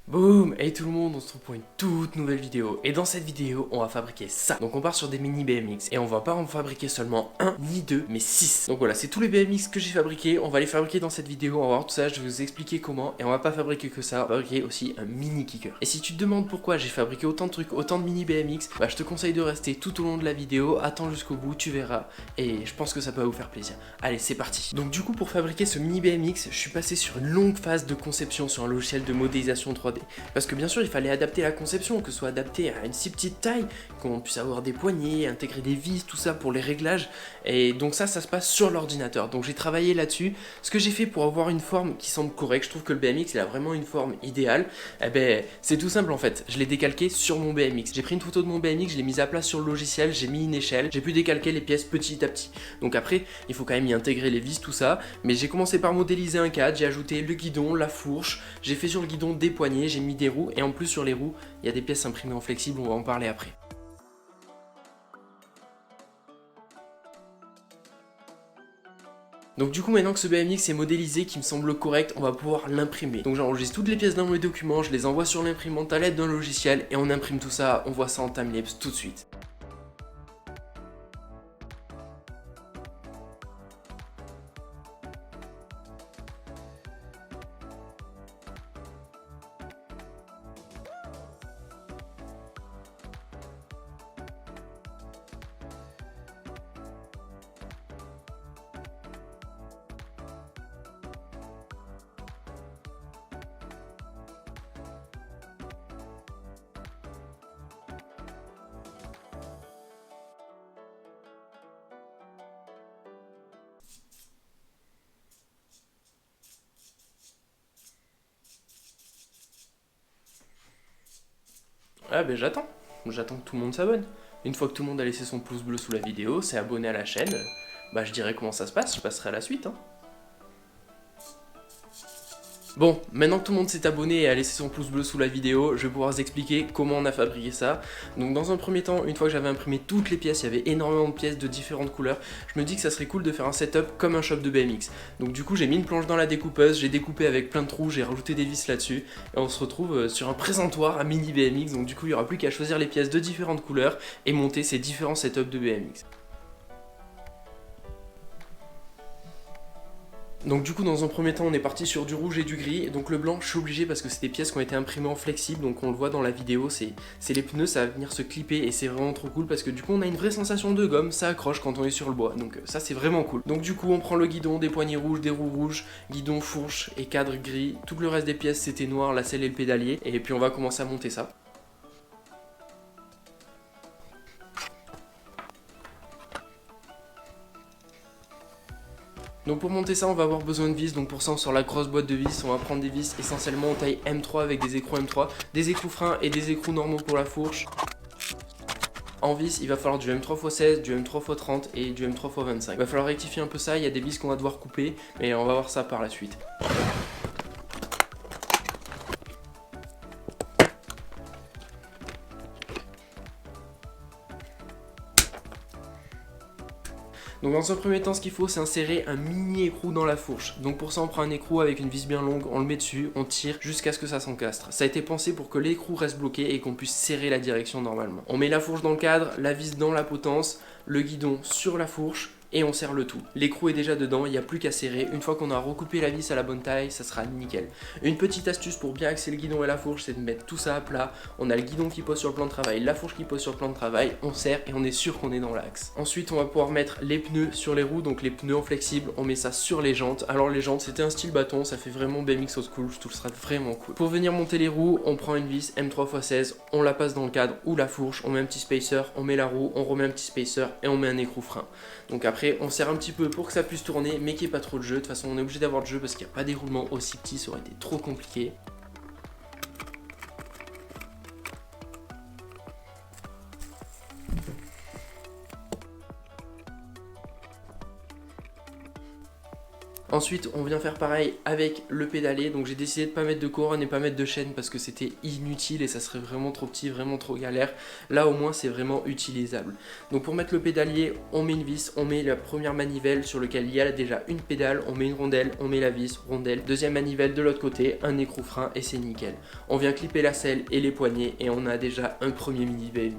Boum! Hey tout le monde, on se trouve pour une toute nouvelle vidéo. Et dans cette vidéo, on va fabriquer ça. Donc on part sur des mini BMX. Et on va pas en fabriquer seulement un, ni deux, mais 6. Donc voilà, c'est tous les BMX que j'ai fabriqués. On va les fabriquer dans cette vidéo, on va voir tout ça, je vais vous expliquer comment. Et on va pas fabriquer que ça, on va fabriquer aussi un mini kicker. Et si tu te demandes pourquoi j'ai fabriqué autant de trucs, autant de mini BMX, bah je te conseille de rester tout au long de la vidéo. Attends jusqu'au bout, tu verras. Et je pense que ça peut vous faire plaisir. Allez, c'est parti. Donc du coup, pour fabriquer ce mini BMX, je suis passé sur une longue phase de conception sur un logiciel de modélisation 3D. Parce que bien sûr, il fallait adapter la conception, que ce soit adapté à une si petite taille, qu'on puisse avoir des poignées, intégrer des vis, tout ça pour les réglages. Et donc ça se passe sur l'ordinateur. Donc j'ai travaillé là-dessus. Ce que j'ai fait pour avoir une forme qui semble correcte, je trouve que le BMX, il a vraiment une forme idéale. Eh ben, c'est tout simple en fait. Je l'ai décalqué sur mon BMX. J'ai pris une photo de mon BMX, je l'ai mise à plat sur le logiciel, j'ai mis une échelle, j'ai pu décalquer les pièces petit à petit. Donc après, il faut quand même y intégrer les vis, tout ça. Mais j'ai commencé par modéliser un cadre, j'ai ajouté le guidon, la fourche, j'ai fait sur le guidon des poignées, j'ai mis des roues, et en plus sur les roues, il y a des pièces imprimées en flexible, on va en parler après. Donc du coup maintenant que ce BMX est modélisé, qui me semble correct, on va pouvoir l'imprimer. Donc j'enregistre toutes les pièces dans mes documents, je les envoie sur l'imprimante à l'aide d'un logiciel, et on imprime tout ça, on voit ça en timelapse tout de suite. Ah ben j'attends que tout le monde s'abonne. Une fois que tout le monde a laissé son pouce bleu sous la vidéo, s'est abonné à la chaîne, bah je dirai comment ça se passe, je passerai à la suite. Bon, maintenant que tout le monde s'est abonné et a laissé son pouce bleu sous la vidéo, je vais pouvoir vous expliquer comment on a fabriqué ça. Donc dans un premier temps, une fois que j'avais imprimé toutes les pièces, il y avait énormément de pièces de différentes couleurs, je me dis que ça serait cool de faire un setup comme un shop de BMX. Donc du coup j'ai mis une planche dans la découpeuse, j'ai découpé avec plein de trous, j'ai rajouté des vis là-dessus, et on se retrouve sur un présentoir à mini BMX, donc du coup il n'y aura plus qu'à choisir les pièces de différentes couleurs et monter ces différents setups de BMX. Donc du coup dans un premier temps on est parti sur du rouge et du gris, donc le blanc je suis obligé parce que c'est des pièces qui ont été imprimées en flexible, donc on le voit dans la vidéo, c'est les pneus, ça va venir se clipper et c'est vraiment trop cool parce que du coup on a une vraie sensation de gomme, ça accroche quand on est sur le bois, donc ça c'est vraiment cool. Donc du coup on prend le guidon, des poignées rouges, des roues rouges, guidon, fourche et cadre gris, tout le reste des pièces c'était noir, la selle et le pédalier, et puis on va commencer à monter ça. Donc pour monter ça on va avoir besoin de vis, donc pour ça on sort la grosse boîte de vis, on va prendre des vis essentiellement en taille M3 avec des écrous M3, des écrous freins et des écrous normaux pour la fourche. En vis il va falloir du M3x16, du M3x30 et du M3x25. Il va falloir rectifier un peu ça, il y a des vis qu'on va devoir couper, mais on va voir ça par la suite. Donc dans un premier temps ce qu'il faut c'est insérer un mini écrou dans la fourche. Donc pour ça on prend un écrou avec une vis bien longue, on le met dessus, on tire jusqu'à ce que ça s'encastre. Ça a été pensé pour que l'écrou reste bloqué et qu'on puisse serrer la direction normalement. On met la fourche dans le cadre, la vis dans la potence, le guidon sur la fourche, et on serre le tout. L'écrou est déjà dedans, il n'y a plus qu'à serrer. Une fois qu'on a recoupé la vis à la bonne taille, ça sera nickel. Une petite astuce pour bien axer le guidon et la fourche, c'est de mettre tout ça à plat. On a le guidon qui pose sur le plan de travail, la fourche qui pose sur le plan de travail, on serre et on est sûr qu'on est dans l'axe. Ensuite, on va pouvoir mettre les pneus sur les roues, donc les pneus en flexible, on met ça sur les jantes. Alors les jantes, c'était un style bâton, ça fait vraiment BMX old school, je trouve ça vraiment cool. Pour venir monter les roues, on prend une vis M3x16, on la passe dans le cadre ou la fourche, on met un petit spacer, on met la roue, on remet un petit spacer et on met un écrou frein. Donc après on serre un petit peu pour que ça puisse tourner mais qu'il n'y ait pas trop de jeu. De toute façon on est obligé d'avoir de jeu parce qu'il n'y a pas des roulements aussi petits, ça aurait été trop compliqué. Ensuite on vient faire pareil avec le pédalier, donc j'ai décidé de pas mettre de couronne et pas mettre de chaîne parce que c'était inutile et ça serait vraiment trop petit, vraiment trop galère. Là au moins c'est vraiment utilisable. Donc pour mettre le pédalier, on met une vis, on met la première manivelle sur laquelle il y a déjà une pédale, on met une rondelle, on met la vis, rondelle, deuxième manivelle de l'autre côté, un écrou-frein et c'est nickel. On vient clipper la selle et les poignées et on a déjà un premier mini BMX.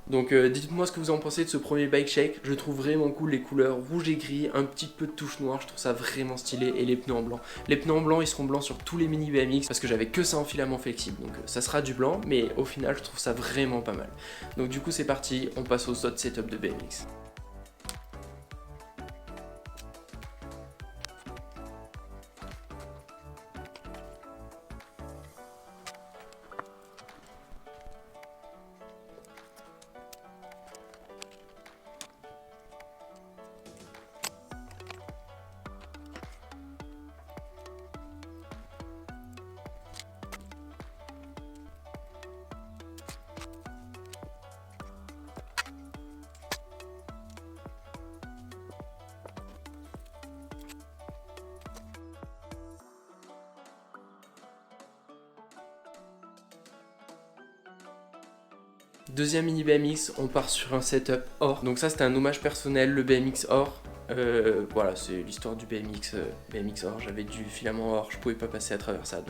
Donc dites-moi ce que vous en pensez de ce premier bike shake. Je trouve vraiment cool les couleurs rouge et gris, un petit peu de touche noire, je trouve ça vraiment stylé, et les pneus en blanc. Les pneus en blanc ils seront blancs sur tous les mini BMX parce que j'avais que ça en filament flexible, donc ça sera du blanc, mais au final je trouve ça vraiment pas mal. Donc du coup c'est parti, on passe aux autres setups de BMX. Deuxième mini BMX, on part sur un setup or. Donc ça c'était un hommage personnel, le BMX or. Voilà, c'est l'histoire du BMX, BMX or. J'avais du filament or, je pouvais pas passer à travers ça.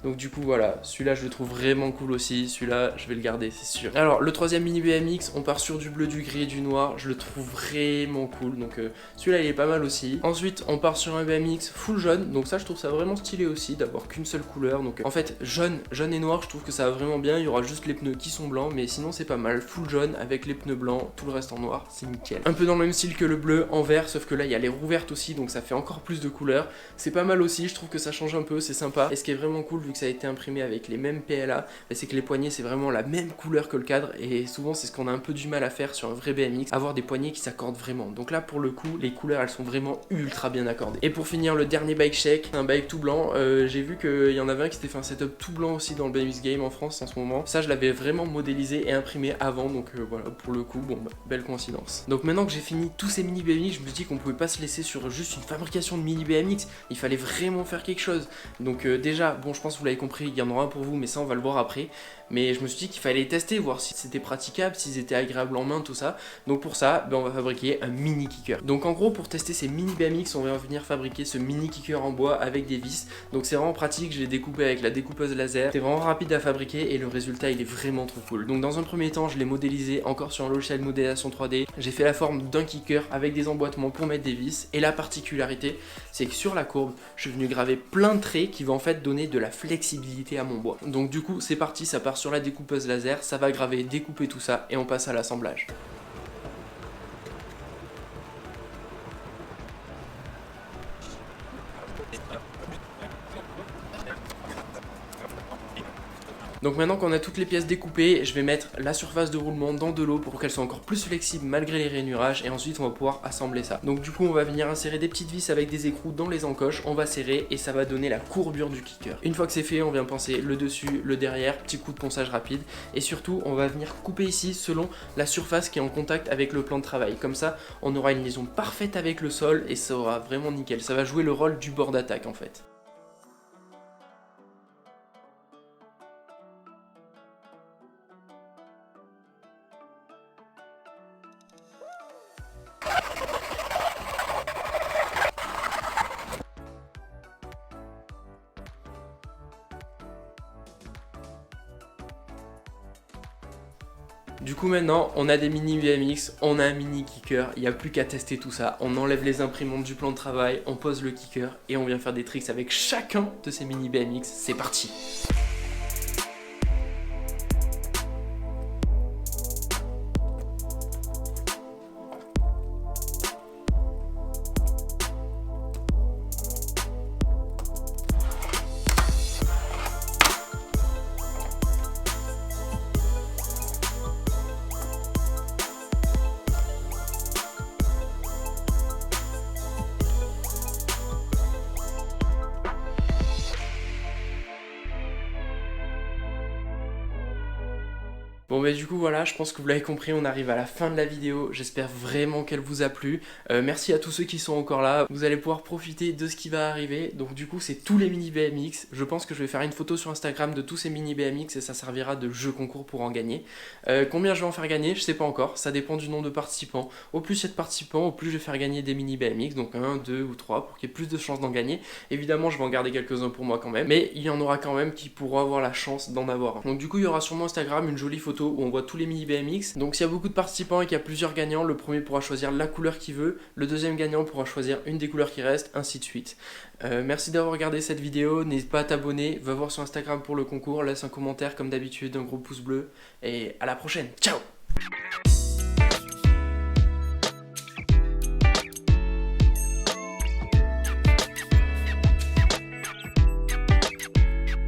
Donc du coup voilà, celui-là je le trouve vraiment cool aussi, celui-là je vais le garder c'est sûr. Alors le troisième mini BMX, on part sur du bleu, du gris et du noir, je le trouve vraiment cool, donc celui-là il est pas mal aussi. Ensuite on part sur un BMX full jaune, donc ça je trouve ça vraiment stylé aussi d'avoir qu'une seule couleur, donc en fait jaune et noir je trouve que ça va vraiment bien, il y aura juste les pneus qui sont blancs, mais sinon c'est pas mal, full jaune avec les pneus blancs, tout le reste en noir, c'est nickel. Un peu dans le même style que le bleu en vert, sauf que là il y a les roues vertes aussi, donc ça fait encore plus de couleurs, c'est pas mal aussi, je trouve que ça change un peu, c'est sympa, et ce qui est vraiment cool vu que ça a été imprimé avec les mêmes PLA, c'est que les poignées c'est vraiment la même couleur que le cadre, et souvent c'est ce qu'on a un peu du mal à faire sur un vrai BMX, avoir des poignées qui s'accordent vraiment. Donc là pour le coup les couleurs elles sont vraiment ultra bien accordées. Et pour finir le dernier bike shake, un bike tout blanc, j'ai vu qu'il y en avait un qui s'était fait un setup tout blanc aussi dans le BMX Game en France en ce moment. Ça je l'avais vraiment modélisé et imprimé avant, donc voilà, pour le coup bon bah, belle coïncidence. Donc maintenant que j'ai fini tous ces mini BMX, je me dis qu'on pouvait pas se laisser sur juste une fabrication de mini BMX, il fallait vraiment faire quelque chose. Donc déjà bon je pense que vous l'avez compris, il y en aura un pour vous, mais ça on va le voir après. Mais je me suis dit qu'il fallait tester, voir si c'était praticable, s'ils étaient agréables en main, tout ça. Donc pour ça, on va fabriquer un mini kicker. Donc en gros, pour tester ces mini BMX, on va venir fabriquer ce mini kicker en bois avec des vis. Donc c'est vraiment pratique, je l'ai découpé avec la découpeuse laser. C'est vraiment rapide à fabriquer et le résultat il est vraiment trop cool. Donc dans un premier temps, je l'ai modélisé encore sur un logiciel de modélisation 3D. J'ai fait la forme d'un kicker avec des emboîtements pour mettre des vis. Et la particularité, c'est que sur la courbe, je suis venu graver plein de traits qui vont en fait donner de la flexibilité à mon bois. Donc du coup, c'est parti, ça part sur la découpeuse laser, ça va graver, découper tout ça et on passe à l'assemblage. Donc maintenant qu'on a toutes les pièces découpées, je vais mettre la surface de roulement dans de l'eau pour qu'elle soit encore plus flexible malgré les rainurages, et ensuite on va pouvoir assembler ça. Donc du coup on va venir insérer des petites vis avec des écrous dans les encoches, on va serrer et ça va donner la courbure du kicker. Une fois que c'est fait, on vient pincer le dessus, le derrière, petit coup de ponçage rapide, et surtout on va venir couper ici selon la surface qui est en contact avec le plan de travail. Comme ça on aura une liaison parfaite avec le sol et ça aura vraiment nickel, ça va jouer le rôle du bord d'attaque en fait. Du coup maintenant on a des mini BMX, on a un mini kicker, il n'y a plus qu'à tester tout ça. On enlève les imprimantes du plan de travail, on pose le kicker et on vient faire des tricks avec chacun de ces mini BMX, c'est parti. Bon bah du coup voilà, je pense que vous l'avez compris, on arrive à la fin de la vidéo. J'espère vraiment qu'elle vous a plu. Merci à tous ceux qui sont encore là. Vous allez pouvoir profiter de ce qui va arriver. Donc du coup c'est tous les mini BMX. Je pense que je vais faire une photo sur Instagram de tous ces mini BMX et ça servira de jeu concours pour en gagner. Combien je vais en faire gagner, je sais pas encore. Ça dépend du nombre de participants. Au plus il y a de participants, au plus je vais faire gagner des mini BMX. Donc 1, 2 ou 3 pour qu'il y ait plus de chances d'en gagner. Évidemment je vais en garder quelques-uns pour moi quand même. Mais il y en aura quand même qui pourront avoir la chance d'en avoir un. Donc du coup il y aura sur mon Instagram une jolie photo où on voit tous les mini BMX. Donc s'il y a beaucoup de participants et qu'il y a plusieurs gagnants, le premier pourra choisir la couleur qu'il veut, le deuxième gagnant pourra choisir une des couleurs qui restent, ainsi de suite. Merci d'avoir regardé cette vidéo, n'hésite pas à t'abonner, va voir sur Instagram pour le concours, laisse un commentaire comme d'habitude, un gros pouce bleu et à la prochaine, ciao.